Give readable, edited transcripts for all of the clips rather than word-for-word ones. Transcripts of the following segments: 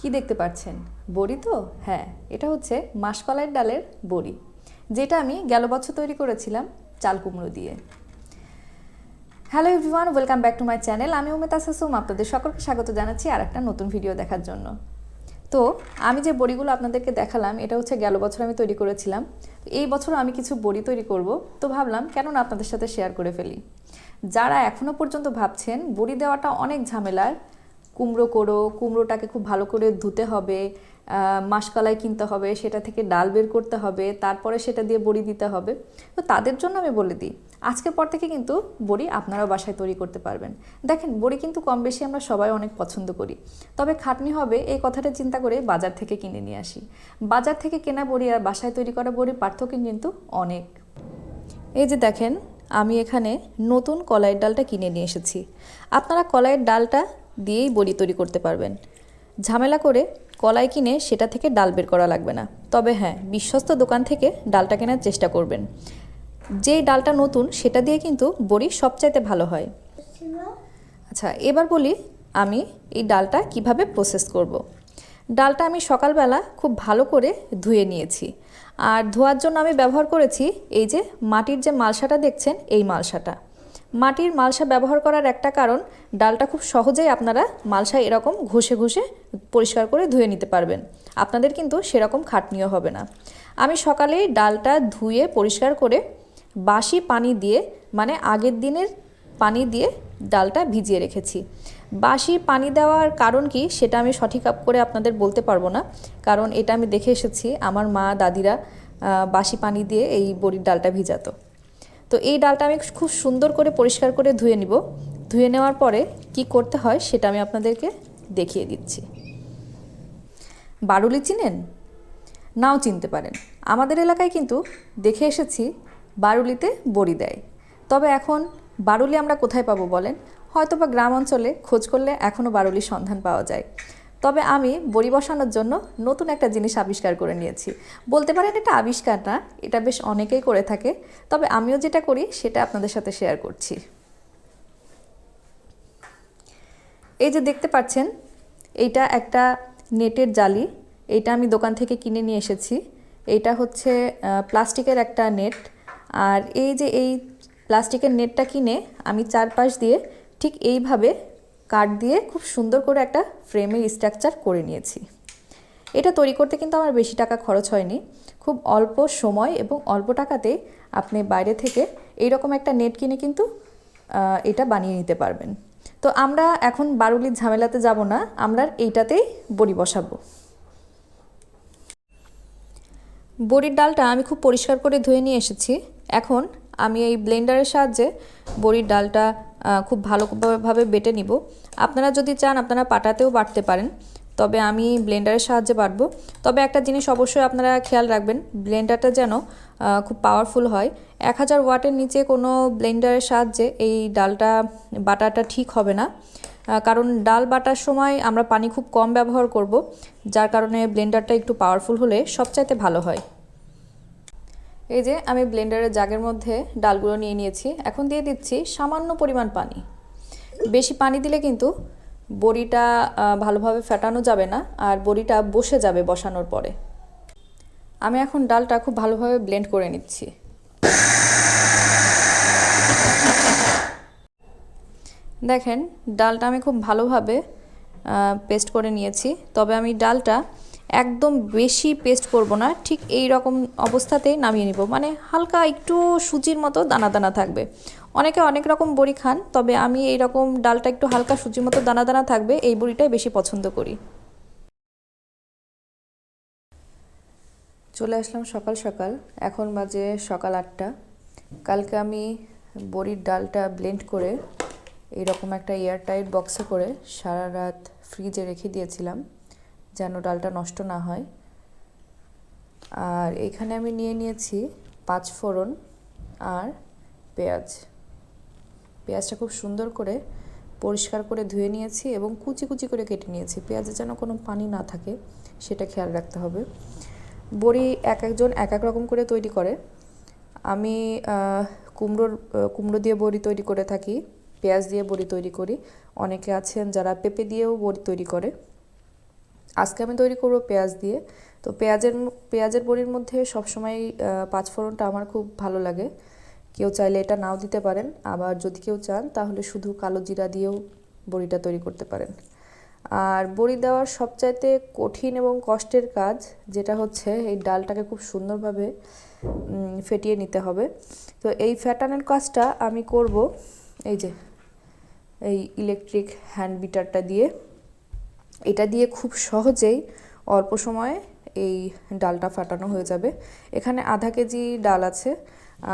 কি দেখতে পাচ্ছেন? বড়ি তো? হ্যাঁ, এটা হচ্ছে মাসকলাইয়ের ডালের বড়ি, যেটা আমি গেল বছর তৈরি করেছিলাম চাল কুমড়ো দিয়ে। Hello everyone, welcome back to my channel. আমি উমেতা সাসুম, আপনাদের সকলকে স্বাগত জানাচ্ছি আর একটা নতুন ভিডিও দেখার জন্য। তো আমি যে বড়িগুলো আপনাদেরকে দেখালাম, এটা হচ্ছে গেল বছর আমি তৈরি করেছিলাম। এই বছর আমি কিছু বড়ি তৈরি করব, তো ভাবলাম কেন না আপনাদের সাথে শেয়ার করে ফেলি। যারা এখনও পর্যন্ত ভাবছেন বড়ি দেওয়াটা অনেক ঝামেলার, কুমড়োটাকে খুব ভালো করে ধুতে হবে, মাসকলাই কিনতে হবে, সেটা থেকে ডাল বের করতে হবে, তারপরে সেটা দিয়ে বড়ি দিতে হবে, তো তাদের জন্য আমি বলে দিই আজকের পর থেকে কিন্তু বড়ি আপনারাও বাসায় তৈরি করতে পারবেন। দেখেন, বড়ি কিন্তু কম বেশি আমরা সবাই অনেক পছন্দ করি, তবে খাটনি হবে এই কথাটা চিন্তা করে বাজার থেকে কিনে নিয়ে আসি। বাজার থেকে কেনা বড়ি আর বাসায় তৈরি করা বড়ির পার্থক্য কিন্তু অনেক। এই যে দেখেন, আমি এখানে নতুন কলাইয়ের ডালটা কিনে নিয়ে এসেছি। আপনারা কলাইয়ের ডালটা দিয়েই বড়ি তৈরি করতে পারবেন, ঝামেলা করে কলাই কিনে সেটা থেকে ডাল বের করা লাগবে না। তবে হ্যাঁ, বিশ্বস্ত দোকান থেকে ডালটা কেনার চেষ্টা করবেন। যেই ডালটা নতুন সেটা দিয়ে কিন্তু বড়ি সবচাইতে ভালো হয়। আচ্ছা, এবার বলি আমি এই ডালটা কিভাবে প্রসেস করব। ডালটা আমি সকালবেলা খুব ভালো করে ধুয়ে নিয়েছি, আর ধোয়ার জন্য আমি ব্যবহার করেছি এই যে মাটির যে মালসাটা দেখছেন, এই মালসাটা। মাটির মালসা ব্যবহার করার একটা কারণ, ডালটা খুব সহজেই আপনারা মালসায় এরকম ঘষে ঘষে পরিষ্কার করে ধুয়ে নিতে পারবেন, আপনাদের কিন্তু সেরকম খাটনিও হবে না। আমি সকালেই ডালটা ধুয়ে পরিষ্কার করে বাসি পানি দিয়ে, মানে আগের দিনের পানি দিয়ে ডালটা ভিজিয়ে রেখেছি। বাসি পানি দেওয়ার কারণ কি সেটা আমি সঠিক করে আপনাদের বলতে পারবো না, কারণ এটা আমি দেখে এসেছি আমার মা দাদিরা বাসি পানি দিয়ে এই বড়ির ডালটা ভিজাতো। তো এই ডালটা আমি খুব সুন্দর করে পরিষ্কার করে ধুয়ে নিব। ধুয়ে নেওয়ার পরে কি করতে হয় সেটা আমি আপনাদেরকে দেখিয়ে দিচ্ছি। বারুলি চিনেন? নাও চিনতে পারেন। আমাদের এলাকায় কিন্তু দেখে এসেছি বারুলিতে বড়ি দেয়। তবে এখন বারুলি আমরা কোথায় পাবো বলেন? হয়তো বা গ্রাম অঞ্চলে খোঁজ করলে এখনও বারুলির সন্ধান পাওয়া যায়। তবে আমি বড়ি বসানোর জন্য নতুন একটা জিনিস আবিষ্কার করে নিয়েছি। বলতে পারেন এটা আবিষ্কার না, এটা বেশ অনেকেই করে থাকে, তবে আমিও যেটা করি সেটা আপনাদের সাথে শেয়ার করছি। এই যে দেখতে পাচ্ছেন, এইটা একটা নেটের জালি। এইটা আমি দোকান থেকে কিনে নিয়ে এসেছি। এইটা হচ্ছে প্লাস্টিকের একটা নেট। আর এই যে এই প্লাস্টিকের নেটটা কিনে আমি চারপাশ দিয়ে ঠিক এইভাবে কাঠ দিয়ে খুব সুন্দর করে একটা ফ্রেমের স্ট্রাকচার করে নিয়েছি। এটা তৈরি করতে কিন্তু আমার বেশি টাকা খরচ হয়নি, খুব অল্প সময় এবং অল্প টাকাতে আপনি বাইরে থেকে এইরকম একটা নেট কিনে কিন্তু এটা বানিয়ে নিতে পারবেন। তো আমরা এখন বারুলির ঝামেলাতে যাব না, আমরা এইটাতেই বড়ি বসাবো। বড়ির ডালটা আমি খুব পরিষ্কার করে ধুয়ে নিয়ে এসেছি। এখন আমি এই ব্লেন্ডারের সাহায্যে বড়ির ডালটা খুব ভালোভাবে বেটে নিব। আপনারা যদি চান আপনারা পাটাতেও বাটতে পারেন, তবে আমি ব্লেন্ডারের সাহায্যে বাটবো। তবে একটা জিনিস অবশ্যই আপনারা খেয়াল রাখবেন, ব্লেন্ডারটা যেন খুব পাওয়ারফুল হয়। 1000 ওয়াটের নিচে কোনো ব্লেন্ডারের সাহায্যে এই ডালটা বাটাটা ঠিক হবে না, কারণ ডাল বাটার সময় আমরা পানি খুব কম ব্যবহার করব, যার কারণে ব্লেন্ডারটা একটু পাওয়ারফুল হলে সবচাইতে ভালো হয়। এই যে আমি ব্লেন্ডারের জাগের মধ্যে ডালগুলো নিয়ে নিয়েছি। এখন দিয়ে দিচ্ছি সামান্য পরিমাণ পানি। বেশি পানি দিলে কিন্তু বড়িটা ভালোভাবে ফেটানো যাবে না, আর বড়িটা বসে যাবে বসানোর পরে। আমি এখন ডালটা খুব ভালোভাবে ব্লেন্ড করে নিচ্ছি। দেখেন, ডালটা আমি খুব ভালোভাবে পেস্ট করে নিয়েছি। তবে আমি ডালটা একদম বেশি পেস্ট করব না, ঠিক এই রকম অবস্থাতেই নামিয়ে নিব, মানে হালকা একটু সুজির মতো দানা দানা থাকবে। অনেকে অনেক রকম বড়ি খান, তবে আমি এই রকম ডালটা একটু হালকা সুজির মতো দানা দানা থাকবে এই বড়িটাই বেশি পছন্দ করি। চলে আসলাম সকাল সকাল, এখন বাজে সকাল 8টা। কালকে আমি বড়ির ডালটা ব্লেন্ড করে এইরকম একটা এয়ারটাইট বক্সে করে সারা রাত ফ্রিজে রেখে দিয়েছিলাম, যেন ডালটা নষ্ট না হয়। আর এখানে আমি নিয়ে নিয়েছি 5 ফোড়ন আর পেঁয়াজ। পেঁয়াজটা খুব সুন্দর করে পরিষ্কার করে ধুয়ে নিয়েছি এবং কুচি কুচি করে কেটে নিয়েছি। পেঁয়াজে যেন কোনো পানি না থাকে সেটা খেয়াল রাখতে হবে। বড়ি এক একজন এক এক রকম করে তৈরি করে। আমি কুমড়ো দিয়ে বড়ি তৈরি করে থাকি, পেঁয়াজ দিয়ে বড়ি তৈরি করি। অনেকে আছেন যারা পেঁপে দিয়েও বড়ি তৈরি করে। আজকে আমি তৈরি করব পেঁয়াজ দিয়ে। তো পেঁয়াজের বড়ির মধ্যে সবসময় পাঁচফোড়নটা আমার খুব ভালো লাগে। কেউ চাইলে এটা নাও দিতে পারেন, আবার যদি কেউ চান তাহলে শুধু কালো জিরা দিয়েও বড়িটা তৈরি করতে পারেন। আর বড়ি দেওয়ার সবচাইতে কঠিন এবং কষ্টের কাজ যেটা হচ্ছে এই ডালটাকে খুব সুন্দরভাবে ফেটিয়ে নিতে হবে। তো এই ফেটানোর কাজটা আমি করব এই যে এই ইলেকট্রিক হ্যান্ড বিটারটা দিয়ে। এটা দিয়ে খুব সহজেই অল্প সময়ে এই ডালটা ফাটানো হয়ে যাবে। এখানে আধা কেজি ডাল আছে,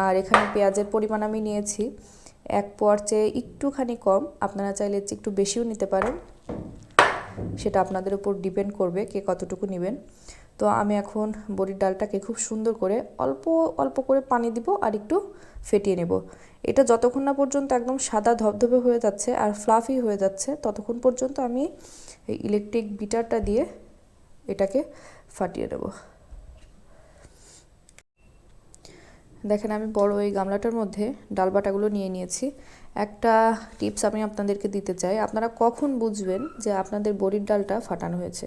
আর এখানে পেঁয়াজের পরিমাণ আমি নিয়েছি 1 পোয়ার চেয়ে একটুখানি কম। আপনারা চাইলে একটু বেশিও নিতে পারেন, সেটা আপনাদের উপর ডিপেন্ড করবে কে কতটুকু নেবেন। তো আমি এখন বড়ির ডালটাকে খুব সুন্দর করে অল্প অল্প করে পানি দিব আর একটু ফেটিয়ে নেব। এটা যতক্ষণ না পর্যন্ত একদম সাদা ধবধবে হয়ে যাচ্ছে আর ফ্লাফি হয়ে যাচ্ছে ততক্ষণ পর্যন্ত আমি এই ইলেকট্রিক বিটারটা দিয়ে এটাকে ফাটিয়ে নেব। দেখেন আমি বড় এই গামলাটার মধ্যে ডাল বাটাগুলো নিয়ে নিয়েছি। একটা টিপস আমি আপনাদেরকে দিতে চাই, আপনারা কখন বুঝবেন যে আপনাদের বড়ির ডালটা ফাটানো হয়েছে।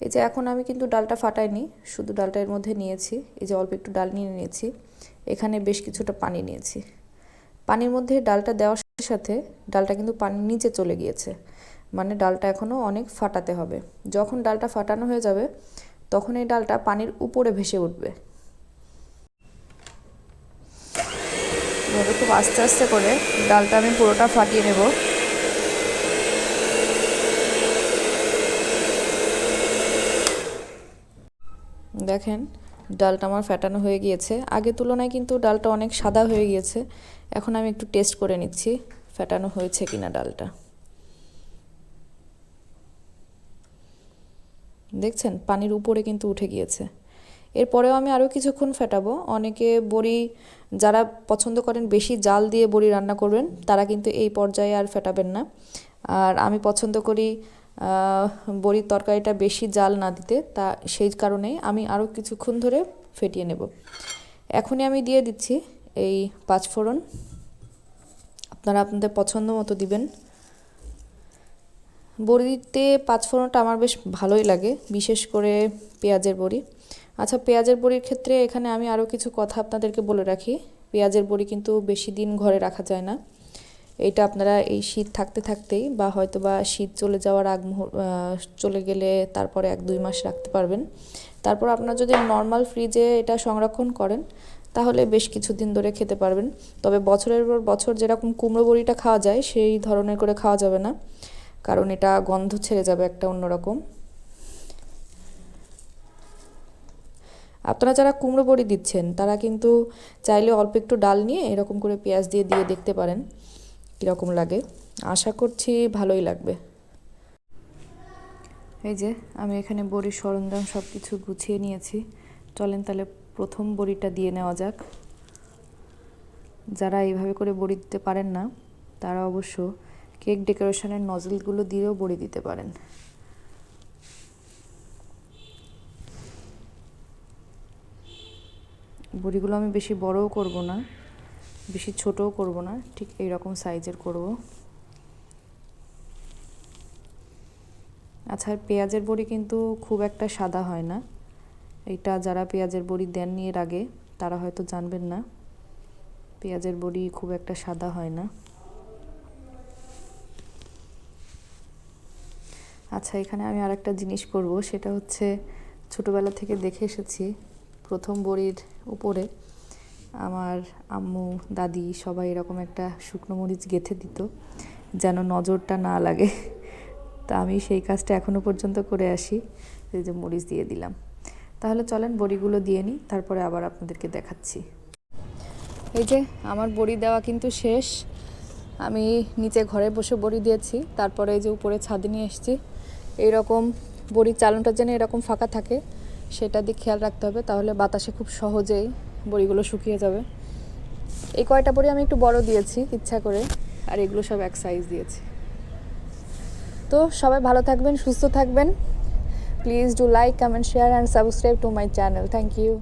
এই যে এখন আমি কিন্তু ডালটা ফাটাইনি, শুধু ডালটা এর মধ্যে নিয়েছি। এই যে অল্প একটু ডাল নিয়ে নিয়েছি, এখানে বেশ কিছুটা পানি নিয়েছি। পানির মধ্যে ডালটা দেওয়ার সাথে সাথে ডালটা কিন্তু পানির নিচে চলে গিয়েছে, মানে ডালটা এখনও অনেক ফাটাতে হবে। যখন ডালটা ফাটানো হয়ে যাবে তখন এই ডালটা পানির উপরে ভেসে উঠবে। এভাবে খুব আস্তে আস্তে করে ডালটা আমি পুরোটা ফাটিয়ে নেব। দেখেন ডালটা আমার ফাটানো হয়ে গিয়েছে, আগের তুলনায় কিন্তু ডালটা অনেক সাদা হয়ে গিয়েছে। এখন আমি একটু টেস্ট করে নিচ্ছি ফাটানো হয়েছে কিনা ডালটা। দেখছেন পানির উপরে কিন্তু উঠে গিয়েছে। এরপরেও আমি আরও কিছুক্ষণ ফেটাবো। অনেকে বড়ি যারা পছন্দ করেন বেশি জাল দিয়ে বড়ি রান্না করবেন তারা কিন্তু এই পর্যায়ে আর ফেটাবেন না। আর আমি পছন্দ করি বড়ির তরকারিটা বেশি জাল না দিতে, তা সেই কারণেই আমি আরও কিছুক্ষণ ধরে ফেটিয়ে নেব। এখনই আমি দিয়ে দিচ্ছি এই পাঁচফোড়ন, আপনারা আপনাদের পছন্দ মতো দিবেন। বড়িতে পাঁচফোড়নটা আমার বেশ ভালোই লাগে, বিশেষ করে পেঁয়াজের বড়ি। আচ্ছা, পেঁয়াজের বড়ির ক্ষেত্রে এখানে আমি আরও কিছু কথা আপনাদেরকে বলে রাখি। পেঁয়াজের বড়ি কিন্তু বেশি দিন ঘরে রাখা যায় না। এইটা আপনারা এই শীত থাকতে থাকতেই বা হয়তো বা শীত চলে যাওয়ার চলে গেলে তারপরে 1-2 মাস রাখতে পারবেন। তারপর আপনারা যদি নর্মাল ফ্রিজে এটা সংরক্ষণ করেন তাহলে বেশ কিছুদিন ধরে খেতে পারবেন। তবে বছরের পর বছর যেরকম কুমড়ো বড়িটা খাওয়া যায় সেই ধরনের করে খাওয়া যাবে না, কারণ এটা গন্ধ ছেড়ে যাবে একটা অন্যরকম। আপনারা যারা কুমড়ো বড়ি দিচ্ছেন তারা কিন্তু চাইলে অল্প একটু ডাল নিয়ে এরকম করে পেঁয়াজ দিয়ে দেখতে পারেন কীরকম লাগে। আশা করছি ভালোই লাগবে। এই যে আমি এখানে বড়ির সরঞ্জাম সব কিছু গুছিয়ে নিয়েছি। চলেন তাহলে প্রথম বড়িটা দিয়ে নেওয়া যাক। যারা এইভাবে করে বড়ি দিতে পারেন না তারা অবশ্য কেক ডেকোরেশনের নজলগুলো দিয়েও বড়ি দিতে পারেন। বড়িগুলো আমি বেশি বড়ও করব না, বেশি ছোটও করব না, ঠিক এই রকম সাইজের করব। আচ্ছা, পেঁয়াজের বড়ি কিন্তু খুব একটা সাদা হয় না। এটা যারা পেঁয়াজের বড়ি দেননি এর আগে তারা হয়তো জানবেন না, পেঁয়াজের বড়ি খুব একটা সাদা হয় না। আচ্ছা, এখানে আমি আরেকটা জিনিস করব, সেটা হচ্ছে ছোটোবেলা থেকে দেখে এসেছি প্রথম বড়ির উপরে আমার আম্মু দাদি সবাই এরকম একটা শুকনো মরিচ গেঁথে দিত যেন নজরটা না লাগে। তা আমি সেই কাজটা এখনও পর্যন্ত করে আসি, এই যে মরিচ দিয়ে দিলাম। তাহলে চলেন বড়িগুলো দিয়ে নিই, তারপরে আবার আপনাদেরকে দেখাচ্ছি। এই যে আমার বড়ি দেওয়া কিন্তু শেষ। আমি নিচে ঘরে বসে বড়ি দিয়েছি, তারপরে এই যে উপরে ছাদে নিয়ে এসেছি। এইরকম বড়ির চালনটা যেন এরকম ফাঁকা থাকে সেটা দিয়ে খেয়াল রাখতে হবে, তাহলে বাতাসে খুব সহজেই বড়িগুলো শুকিয়ে যাবে। এই কয়টা বড়ি আমি একটু বড় দিয়েছি ইচ্ছা করে, আর এগুলো সব এক সাইজ দিয়েছি। তো সবাই ভালো থাকবেন, সুস্থ থাকবেন। Please do like, comment, share and subscribe to my channel. Thank you.